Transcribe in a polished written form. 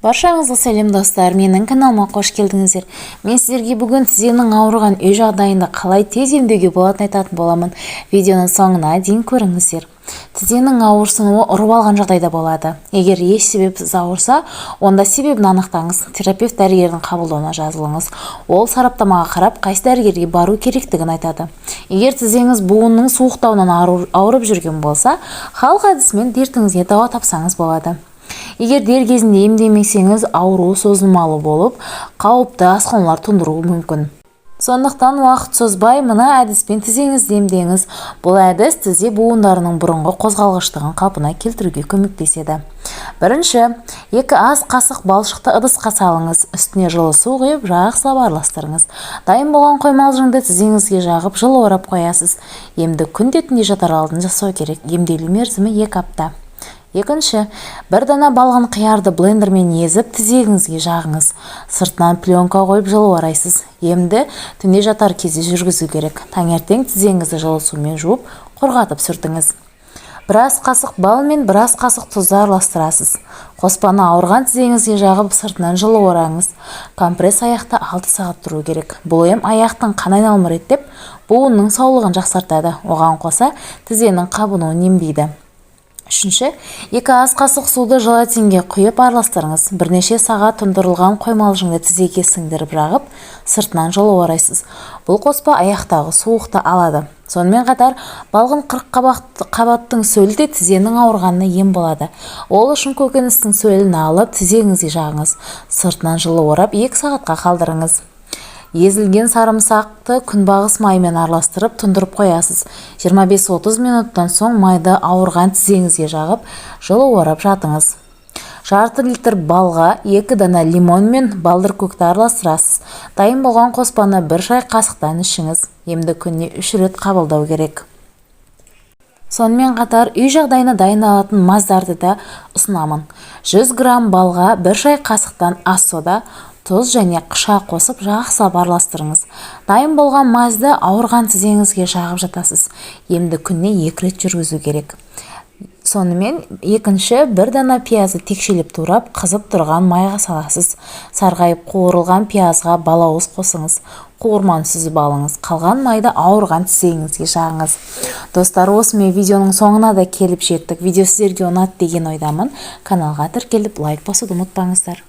Баршаңызға сәлем достар, менің каналыма қош келдіңіздер. Мен сіздерге бүгін тізенің ауырған үй жағдайында қалай тез емдеуге болатынын айтатын боламын. Видеоның соңына дейін көріңіздер. Тізенің ауырсынуы ұрып алған жағдайда болады. Егер еш себепсіз ауырса, онда себебін анықтаңыз. Терапевт дәрігердің қабылдауына жазылыңыз. Ол сараптамаға қарап, қайсы дәрігерге бару керектігін айтады. Егер тізеңіз буынның суықтауынан ауырып жүрген болса, халық әдісімен дертіңізге дауа тапсаңыз болады. Егер дер кезінде емдемесеңіз, ауру созылмалы болып, қауіпті асқынулар тудыруы мүмкін. Сондықтан уақыт созбай мына әдіспен тізеңізді емдеңіз. Бұл әдіс тізе буындарының бұрынғы қозғалғыштығын қалпына келтіруге көмектеседі. Бірінші, 2 ас қасық балшықты ыдысқа салыңыз. Үстіне жылы су құйып, жақсылап араластырыңыз. Дайын болған қоймалжыңды тізеңізге жағып, жылы орап қоясыз. Емді күн бетінде жатар алдын жасау керек. Емделу мерзімі 2 апта. Екінші, 1 дана балғын қиярды блендермен езіп, тізеңізге жағыңыз. Сыртынан пленка қойып жылы орайсыз. Емді түнде жатар кезде жүргізу керек. Таңертең тізеңізді жылы сумен жуып, құрғатып сүртіңіз. 1 ас қасық бал мен 1 ас қасық тұзды араластырасыз. Қоспаны ауырған тізеңізге жағып, сыртынан жылы ораңыз. Компресс аяқта 6 сағат тұру керек. Бұл ем аяқтың қан айналымын реттеп, буынның саулығын жақсартады. Оған қоса тізенің қабынуын емдейді. Үшінші, 2 ас қасық суды желатинге құйып араластырыңыз. Бірнеше сағат тұндырылған қоймалжыңды тізеге сіңдіріп жағып, сыртынан жылы орайсыз. Бұл қоспа аяқтағы суықты алады. Сонымен қатар, балғын 40 қабаттың сөлі де тізенің ауырғанына ем болады. Ол үшін көкөністің сөлін алып, тізеңізге жағыңыз. Сыртынан жылы орап, 2 сағатқа қалдырыңыз. Езілген сарымсақты күнбағыс маймен араластырып тұндырып қоясыз. 25-30 минуттан соң майды ауырған тізеңізге жағып, жылы орап жатыңыз. Жарты литр балға 2 дана лимон мен балдыр көкті араластырасыз. Дайын болған қоспаны 1 шай қасықтан ішіңіз. Емді күніне 3 рет қабылдау керек. Сонымен қатар, үй жағдайына дайындалатын маздарды да ұсынамын. 100 грамм балға 1 шай қасықтан ас сода, тұз және қыша қосып жақсылап араластырыңыз. Дайын болған мазды ауырған тізеңізге жағып жатасыз. Емді күніне 2 рет жүргізу керек. Сонымен, екінші, 1 дана пиязды текшелеп турап, қызып тұрған майға саласыз. Сарғайып қуырылған пиязға балауыз қосыңыз. Қуырманы сүзіп алыңыз. Қалған майды ауырған тізеңізге жағыңыз. Достар, осымен видеоның соңына да келіп жеттік. Видео сіздерге ұнады деген ойдамын. Каналға тіркеліп, лайк басуды ұмытпаңыздар.